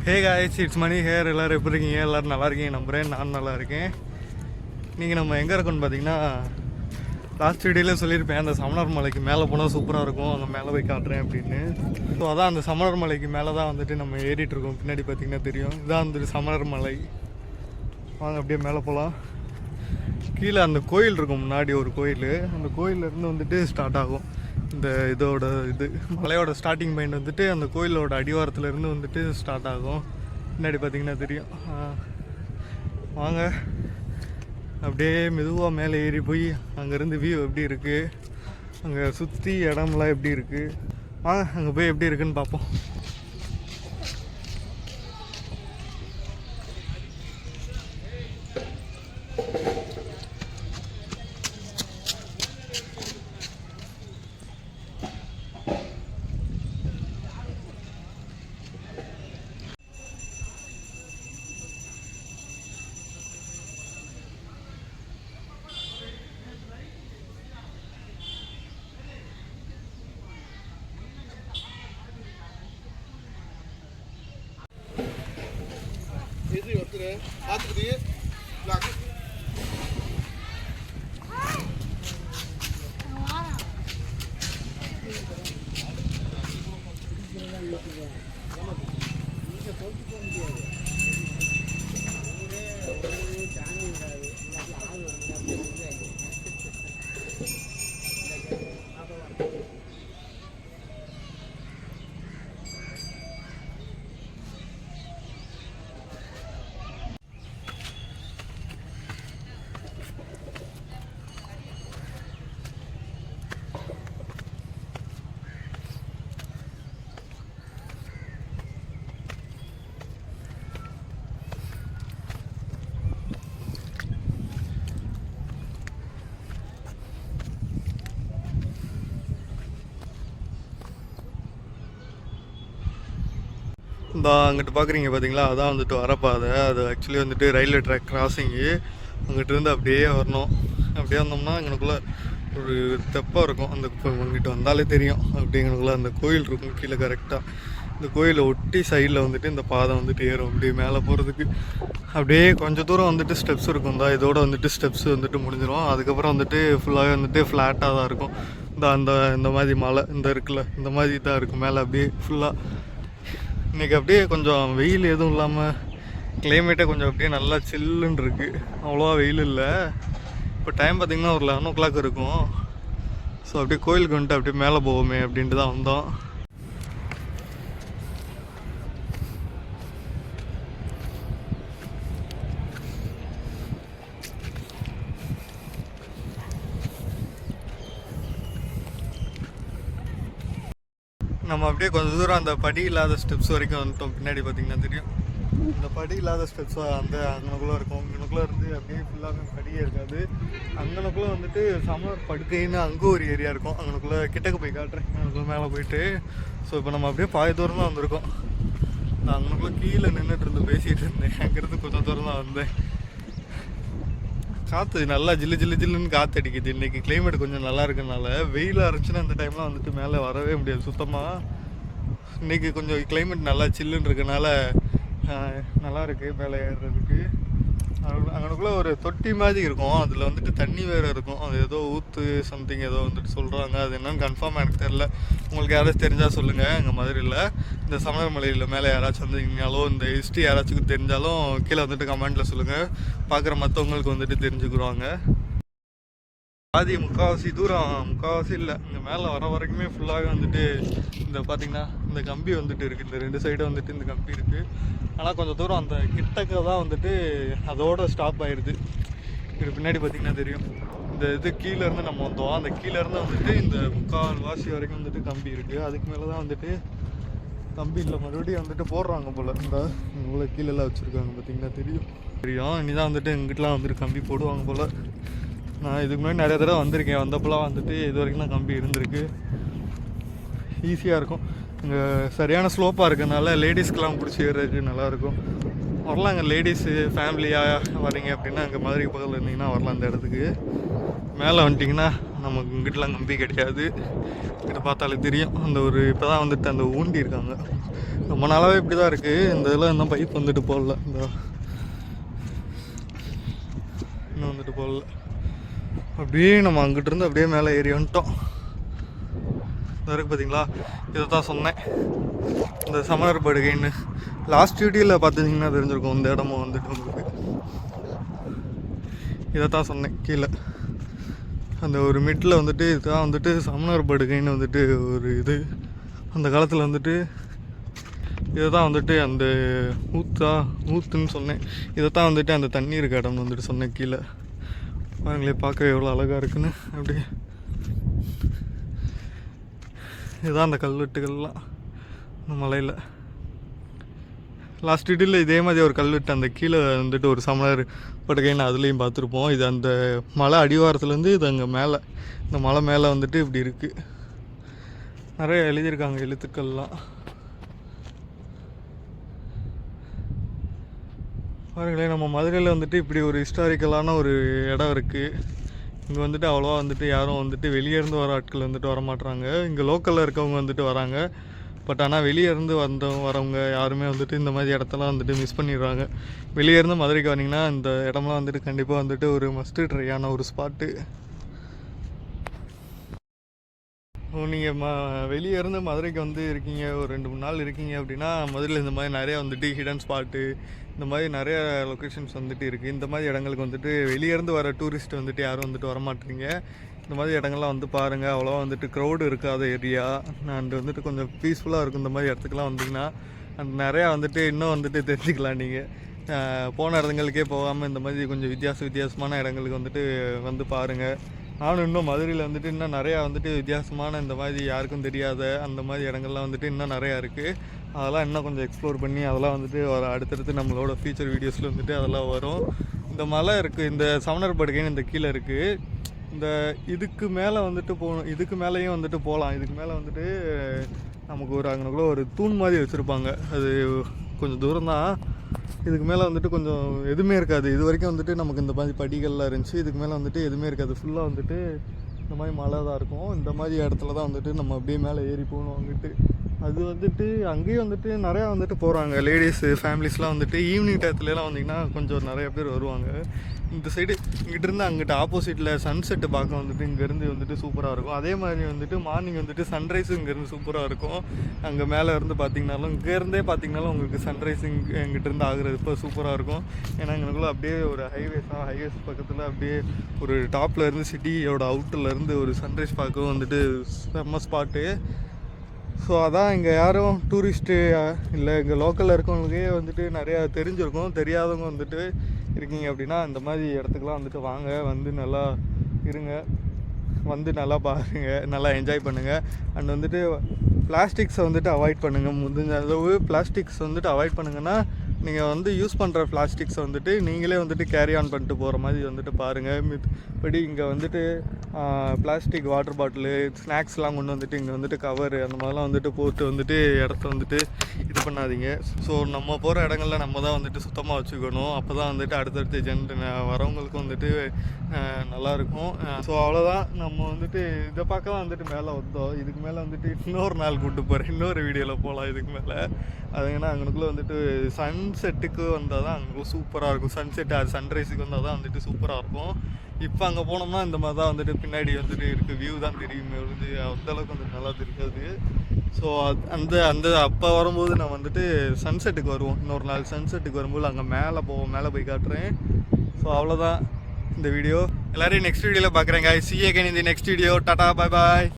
Hey guys, it's Mani here. எல்லோரும் எப்படி இருக்கீங்க? எல்லோரும் நல்லா இருக்கீங்க நம்புகிறேன். நான் நல்லா இருக்கேன். நீங்கள் நம்ம எங்கே இருக்கோன்னு பார்த்தீங்கன்னா, லாஸ்ட் வீடியோவில் சொல்லியிருப்பேன் அந்த சமணர் மலைக்கு மேலே போனால் சூப்பராக இருக்கும், அங்கே மேலே போய் காட்டுறேன் அப்படின்னு. ஸோ அதான் அந்த சமணர் மலைக்கு மேலே தான் வந்துட்டு நம்ம ஏறிட்டுருக்கோம். பின்னாடி பார்த்திங்கன்னா தெரியும், இதுதான் வந்துட்டு சமணர் மலை. வாங்க அப்படியே மேலே போகலாம். கீழே அந்த கோயில் இருக்கும், முன்னாடி ஒரு கோயில். அந்த கோயிலேருந்து வந்துட்டு ஸ்டார்ட் ஆகும் இந்த மலையோட ஸ்டார்டிங் பாயிண்ட் வந்துட்டு அந்த கோயிலோட அடிவாரத்துலேருந்து வந்துட்டு ஸ்டார்ட் ஆகும். பின்னாடி பார்த்திங்கன்னா தெரியும். வாங்க அப்படியே மெதுவாக மேலே ஏறி போய் அங்கேருந்து வியூ எப்படி இருக்குது, அங்கே சுற்றி இடம்லாம் எப்படி இருக்குது, வாங்க அங்கே போய் எப்படி இருக்குன்னு பார்ப்போம். இந்த அங்கிட்டு பார்க்குறீங்க பார்த்தீங்களா, அதான் வந்துட்டு வரப்பாதை. அது ஆக்சுவலி வந்துட்டு ரயில்வே ட்ராக் கிராசிங்கு. அங்கிட்டிருந்து அப்படியே வரணும். அப்படியே வந்தோம்னா எங்களுக்குள்ளே ஒரு தெப்பம் இருக்கும். அந்த அங்கிட்டு வந்தாலே தெரியும். அப்படிங்கிறதுக்குள்ள அந்த கோயில் இருக்கும் கீழே கரெக்டாக. இந்த கோயிலை ஒட்டி சைடில் வந்துட்டு இந்த பாதை வந்துட்டு ஏறும் அப்படியே மேலே போகிறதுக்கு. அப்படியே கொஞ்சம் தூரம் வந்துட்டு ஸ்டெப்ஸ் இருக்கும் தான். இதோட வந்துட்டு ஸ்டெப்ஸ் வந்துட்டு முடிஞ்சிடும். அதுக்கப்புறம் வந்துட்டு ஃபுல்லாகவே வந்துட்டு ஃப்ளாட்டாக தான் இருக்கும். இந்த மாதிரி மலை இருக்குல்ல, இந்த மாதிரி தான் இருக்கும் மேலே அப்படியே ஃபுல்லாக. இன்றைக்கி அப்படியே கொஞ்சம் வெயில் எதுவும் இல்லாமல் கிளைமேட்டே கொஞ்சம் அப்படியே நல்லா சில்லுன்னு இருக்குது. அவ்வளோவா வெயில் இல்லை. இப்போ டைம் பார்த்திங்கன்னா ஒரு 11 o'clock இருக்கும். ஸோ அப்படியே கோயிலுக்கு வந்துட்டு அப்படியே மேலே போவோமே அப்படின்ட்டு தான் வந்தோம். நம்ம அப்படியே கொஞ்சம் தூரம் அந்த படி இல்லாத ஸ்டெப்ஸ் வரைக்கும் வந்துட்டோம். பின்னாடி பார்த்திங்கன்னா தெரியும், இந்த படி இல்லாத ஸ்டெப்ஸ் அங்கனக்குள்ளே இருக்கும். இங்கனக்குள்ளே இருந்து அப்படியே ஃபுல்லாகவே படியே இருக்காது. அங்கனக்குள்ளே வந்துட்டு சமணர் படுக்கைன்னு அங்கே ஒரு ஏரியா இருக்கும். அங்கனக்குள்ளே கிட்டக்கு போய் காட்டுறேன், அங்கனக்குள்ளே மேலே போயிட்டு. ஸோ இப்போ நம்ம அப்படியே பாதி தூரம் தான் வந்திருக்கோம். நான் அங்கனக்குள்ளே கீழே நின்றுட்டு பேசிகிட்டு இருந்தேன். அங்கேருந்து கொஞ்சம் தூரம் தான் வந்தேன். காற்று நல்லா ஜில்லுன்னு காற்று அடிக்குது. இன்றைக்கி கிளைமேட் கொஞ்சம் நல்லா இருக்கனால, வெயிலாக இருந்துச்சுன்னா இந்த டைம்லாம் வந்துட்டு மேலே வரவே முடியாது சுத்தமாக. இன்றைக்கி கொஞ்சம் கிளைமேட் நல்லா சில்லுன்னு இருக்கனால நல்லா இருக்குது மேலே ஏறுறதுக்கு. அங்கனுக்குள்ளே ஒரு தொட்டி மாதிரி இருக்கும். அதில் வந்துட்டு தண்ணி வேறு இருக்கும். அது ஏதோ ஊற்று சம்திங் ஏதோ வந்துட்டு சொல்கிறாங்க. அது என்னன்னு கன்ஃபார்மாக எனக்கு தெரில. உங்களுக்கு யாராச்சும் தெரிஞ்சால் சொல்லுங்கள். எங்கள் மதுரையில் இந்த சமணர் மலையில் மேலே யாராச்சும் வந்தீங்கனாலோ இந்த ஹிஸ்ட்ரி யாராச்சும் தெரிஞ்சாலும் கீழே வந்துட்டு கமெண்ட்டில் சொல்லுங்கள். பார்க்குற மற்றவங்களுக்கு வந்துட்டு தெரிஞ்சுக்குருவாங்க. முக்கால்வாசி தூரம், முக்கால்வாசி இல்லை, இங்கே மேலே வர வரைக்குமே ஃபுல்லாகவே வந்துட்டு இந்த பார்த்திங்கன்னா இந்த கம்பி வந்துட்டு இருக்குது. இந்த 2 சைடும் வந்துட்டு இந்த கம்பி இருக்குது. ஆனால் கொஞ்சம் தூரம் அந்த கிட்டக்க தான் வந்துட்டு அதோட ஸ்டாப் ஆகிடுது. இது பின்னாடி பார்த்திங்கன்னா தெரியும், இந்த கீழேருந்து நம்ம வந்தோம். அந்த கீழேருந்து வந்துட்டு இந்த முக்கால்வாசி வரைக்கும் வந்துட்டு கம்பி இருக்குது. அதுக்கு மேலே தான் வந்துட்டு கம்பி இல்லை, மறுபடியும் வந்துட்டு போடுறாங்க போல். இந்த இவ்வளோ கீழெல்லாம் வச்சுருக்காங்க பார்த்திங்கன்னா தெரியும். இனிதான் வந்துட்டு எங்கிட்டலாம் வந்துட்டு கம்பி போடுவாங்க போல். நான் இதுக்கு முன்னாடி நிறைய தடவை வந்திருக்கேன். வந்தப்போலாம் வந்துட்டு இது வரைக்கும் தான் கம்பி இருந்திருக்கு. ஈஸியாக இருக்கும். இங்கே சரியான ஸ்லோப்பாக இருக்கிறதுனால லேடிஸ்க்கெலாம் பிடிச்சி ஏறுறதுக்கு நல்லாயிருக்கும். வரலாம். அங்கே லேடிஸு ஃபேமிலியாக வரீங்க அப்படின்னா அங்கே மதுரை பக்கத்தில் இருந்தீங்கன்னா வரலாம். அந்த இடத்துக்கு மேலே வந்துட்டிங்கன்னா நமக்கு இங்கிட்டலாம் கம்பி கிடையாது. இங்கிட்ட பார்த்தாலே தெரியும். அந்த ஒரு இப்போ தான் வந்துட்டு அந்த ஊண்டி இருக்காங்க. ரொம்ப நாளாகவே இப்படி தான் இருக்குது. இந்த இதில் இன்னும் பைப் வந்துட்டு போடல, இந்த இன்னும் வந்துட்டு போடல. அப்படியே நம்ம அங்கிட்டிருந்து அப்படியே மேலே ஏறி வந்துட்டோம். இருக்கு பார்த்தீங்களா, இதை தான் சொன்னேன், இந்த சமணர் படுகைன்னு. லாஸ்ட் வீடியோவில் பார்த்துட்டிங்கன்னா தெரிஞ்சிருக்கும் இந்த இடமும் வந்துட்டு உங்களுக்கு. இதை தான் சொன்னேன் கீழே அந்த ஒரு மிட்டில் வந்துட்டு இதுதான் வந்துட்டு சமணர் படுகைன்னு வந்துட்டு ஒரு இது. அந்த காலத்தில் வந்துட்டு இதை தான் வந்துட்டு அந்த ஊத்துன்னு சொன்னேன். இதை தான் வந்துட்டு அந்த தண்ணி இருக்க இடம்னு வந்துட்டு சொன்னேன் கீழே. பாருங்களே, பார்க்க எவ்வளோ அழகாக இருக்குன்னு. அப்படியே இதுதான் அந்த கல்வெட்டுகள்லாம் இந்த மலையில். லாஸ்ட் வீடியோவில் இதே மாதிரி ஒரு கல்வெட்டு அந்த கீழே வந்துட்டு ஒரு சமணர் படுகைன்னு அதுலேயும் பார்த்துருப்போம். இது அந்த மலை அடிவாரத்துலேருந்து இது அங்கே மேலே, இந்த மலை மேலே வந்துட்டு இப்படி இருக்குது. நிறைய எழுதியிருக்காங்க எழுத்துக்கள்லாம். பாருங்களேன், நம்ம மதுரையில் வந்துட்டு இப்படி ஒரு ஹிஸ்டாரிக்கலான ஒரு இடம் இருக்குது. இங்கே வந்துட்டு அவ்வளோவா வந்துட்டு யாரும் வந்துட்டு வெளியேருந்து வர ஆட்கள் வந்துட்டு வரமாட்றாங்க. இங்கே லோக்கலில் இருக்கவங்க வந்துட்டு வராங்க. பட் ஆனால் வெளியேருந்து வரவங்க யாருமே வந்துட்டு இந்த மாதிரி இடத்தெல்லாம் வந்துட்டு மிஸ் பண்ணிடுறாங்க. வெளியேருந்து மதுரைக்கு வந்தீங்கன்னா இந்த இடம்லாம் வந்துட்டு கண்டிப்பாக வந்துட்டு ஒரு மஸ்ட் ட்ரையான ஒரு ஸ்பாட்டு. நீங்கள் வெளியே இருந்து மதுரைக்கு வந்து இருக்கீங்க, ஒரு 2-3 நாள் இருக்கீங்க அப்படின்னா மதுரையில் இந்த மாதிரி நிறையா வந்துட்டு ஹிடன் ஸ்பாட்டு, இந்த மாதிரி நிறைய லொக்கேஷன்ஸ் வந்துட்டு இருக்குது. இந்த மாதிரி இடங்களுக்கு வந்துட்டு வெளியேருந்து வர டூரிஸ்ட் வந்துட்டு யாரும் வந்துட்டு வரமாட்டீங்க. இந்த மாதிரி இடங்கள்லாம் வந்து பாருங்கள். அவ்வளோவா வந்துட்டு க்ரௌடு இருக்காத ஏரியா அண்ட் வந்துட்டு கொஞ்சம் பீஸ்ஃபுல்லாக இருக்கும். இந்த மாதிரி இடத்துக்குலாம் வந்தீங்கன்னா அண்ட் நிறையா வந்துட்டு இன்னும் வந்துட்டு தெரிஞ்சுக்கலாம். நீங்கள் போன இடங்களுக்கே போகாமல் இந்த மாதிரி கொஞ்சம் வித்தியாசமான இடங்களுக்கு வந்துட்டு வந்து பாருங்கள். நானும் இன்னும் மதுரையில் வந்துட்டு இன்னும் நிறையா வந்துட்டு வித்தியாசமான இந்த மாதிரி யாருக்கும் தெரியாத அந்த மாதிரி இடங்கள்லாம் வந்துட்டு இன்னும் நிறையா இருக்குது. அதெல்லாம் இன்னும் கொஞ்சம் எக்ஸ்ப்ளோர் பண்ணி அதெல்லாம் வந்துட்டு அடுத்தடுத்து நம்மளோட ஃபியூச்சர் வீடியோஸில் வந்துட்டு அதெல்லாம் வரும். இந்த மலை இருக்குது, இந்த சமணர் படுகைன்னு இந்த கீழே இருக்குது. இந்த இதுக்கு மேலே வந்துட்டு போகணும், இதுக்கு மேலேயும் வந்துட்டு போகலாம். இதுக்கு மேலே வந்துட்டு நமக்கு ஒரு அங்கனக்குள்ளே ஒரு தூண் மாதிரி வச்சுருப்பாங்க. அது கொஞ்சம் தூரம் தான். இதுக்கு மேலே வந்துட்டு கொஞ்சம் எதுவுமே இருக்காது. இது வரைக்கும் வந்துட்டு நமக்கு இந்த மாதிரி படிகள்லாம் இருந்துச்சு. இதுக்கு மேலே வந்துட்டு எதுவுமே இருக்காது. ஃபுல்லாக வந்துட்டு இந்த மாதிரி மலை தான் இருக்கும். இந்த மாதிரி இடத்துல தான் வந்துட்டு நம்ம அப்படியே மேலே ஏறி போகணும். அங்கிட்டு அது வந்துட்டு அங்கேயும் வந்துட்டு நிறையா வந்துட்டு போகிறாங்க. லேடிஸு ஃபேமிலிஸ்லாம் வந்துட்டு ஈவினிங் டயத்துலலாம் வந்திங்கன்னா கொஞ்சம் நிறைய பேர் வருவாங்க. இந்த சைடு இங்கிட்டிருந்து அங்கிட்ட ஆப்போசிட்டில் சன்செட்டு பார்க்க வந்துட்டு இங்கேருந்து வந்துட்டு சூப்பராக இருக்கும். அதே மாதிரி வந்துட்டு மார்னிங் வந்துட்டு சன்ரைஸும் இங்கேருந்து சூப்பராக இருக்கும். அங்கே மேலே இருந்து பார்த்திங்கனாலும் இங்கேருந்தே பார்த்திங்கனாலும் உங்களுக்கு சன்ரைஸிங் இங்கிட்டிருந்து ஆகுறது இப்போ சூப்பராக இருக்கும். ஏன்னா எங்களுக்குள்ள அப்படியே ஒரு ஹைவேஸ் பக்கத்தில் அப்படியே ஒரு டாப்பில் இருந்து சிட்டியோட அவுட்டர்லேருந்து ஒரு சன்ரைஸ் பார்க்கவும் வந்துட்டு செம்ம ஸ்பாட்டு. ஸோ அதான் இங்கே யாரும் டூரிஸ்ட்டு இல்லை இங்கே லோக்கலில் இருக்கவங்களுக்கே வந்துட்டு நிறையா தெரிஞ்சிருக்கும். தெரியாதவங்க வந்துட்டு இருக்கீங்க அப்படின்னா இந்த மாதிரி இடத்துக்குலாம் வந்துட்டு வாங்க, வந்து நல்லா இருங்க, வந்து நல்லா பாருங்கள், நல்லா என்ஜாய் பண்ணுங்கள். அண்ட் வந்துட்டு பிளாஸ்டிக்ஸை வந்துட்டு அவாய்ட் பண்ணுங்கள். முடிஞ்ச அளவு பிளாஸ்டிக்ஸ் வந்துட்டு அவாய்ட் பண்ணுங்கன்னா நீங்கள் வந்து யூஸ் பண்ணுற பிளாஸ்டிக்ஸை வந்துட்டு நீங்களே வந்துட்டு கேரி ஆன் பண்ணிட்டு போகிற மாதிரி வந்துட்டு பாருங்கள். மித்தபடி இங்கே வந்துட்டு பிளாஸ்டிக் வாட்டர் பாட்டிலு, ஸ்நாக்ஸ்லாம் கொண்டு வந்துட்டு இங்கே வந்துட்டு கவரு அந்த மாதிரிலாம் வந்துட்டு போட்டு வந்துட்டு இடத்த வந்துட்டு இது பண்ணாதீங்க. ஸோ நம்ம போகிற இடங்கள்ல நம்ம தான் வந்துட்டு சுத்தமாக வச்சுக்கணும். அப்போ தான் வந்துட்டு அடுத்தடுத்து வரவங்களுக்கும் வந்துட்டு நல்லாயிருக்கும். ஸோ அவ்வளோதான். நம்ம வந்துட்டு இதை பார்க்க தான் வந்துட்டு மேலே வந்தோம். இதுக்கு மேலே வந்துட்டு இன்னொரு நாள் கூப்பிட்டு போகிறேன், இன்னொரு வீடியோவில் போகலாம் இதுக்கு மேலே. அதுங்கன்னா அங்கனுக்குள்ளே வந்துட்டு சன்செட்டுக்கு வந்தால் தான் அங்கே சூப்பராக இருக்கும். சன்செட்டு அது சன்ரைஸுக்கு வந்தால் தான் வந்துட்டு சூப்பராக இருக்கும். இப்போ அங்கே போனோம்னா இந்த மாதிரி தான் வந்துட்டு பின்னாடி வந்துட்டு இருக்குது, வியூ தான் தெரியுமே வந்து அந்தளவுக்கு வந்துட்டு நல்லா தெரியாது. ஸோ அந்த அப்போ வரும்போது நான் வந்துட்டு சன்செட்டுக்கு வருவோம். இன்னொரு நாள் சன்செட்டுக்கு வரும்போது அங்கே மேலே போய் காட்டுறேன். ஸோ அவ்வளோதான் இந்த வீடியோ. எல்லோரையும் நெக்ஸ்ட் வீடியோவில் பார்க்குறேங்க. see you again in the next video. Tata, bye bye.